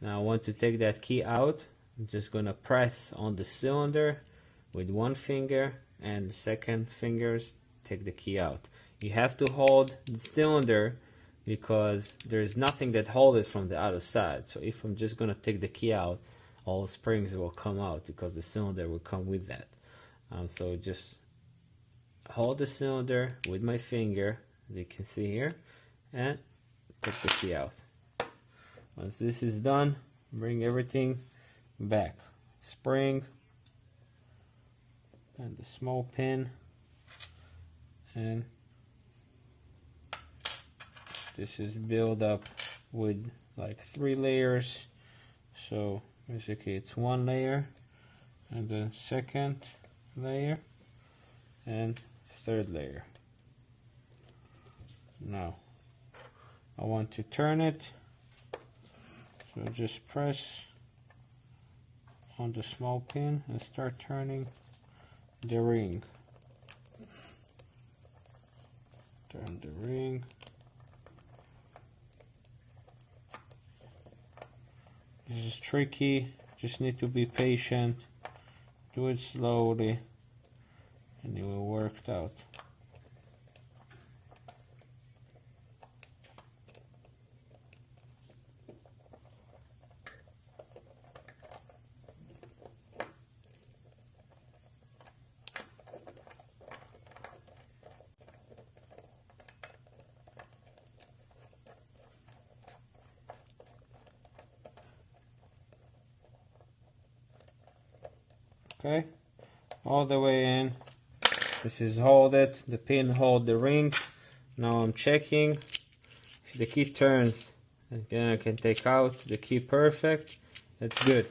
Now I want to take that key out. I'm just gonna press on the cylinder with one finger, and the second fingers take the key out. You have to hold the cylinder because there's nothing that holds it from the other side. So if I'm just gonna take the key out, all the springs will come out because the cylinder will come with that. So just hold the cylinder with my finger, as you can see here, and take the key out. Once this is done, bring everything back. Spring and the small pin, and this is built up with like 3 layers. So basically it's 1 layer, and then second layer, and third layer. Now I want to turn it, so just press on the small pin and start turning the ring. Turn the ring. This is tricky, just need to be patient, do it slowly, and it will work out. Okay, all the way in. This is hold it, the pin hold the ring. Now I'm checking if the key turns, and then I can take out the key. Perfect, that's good.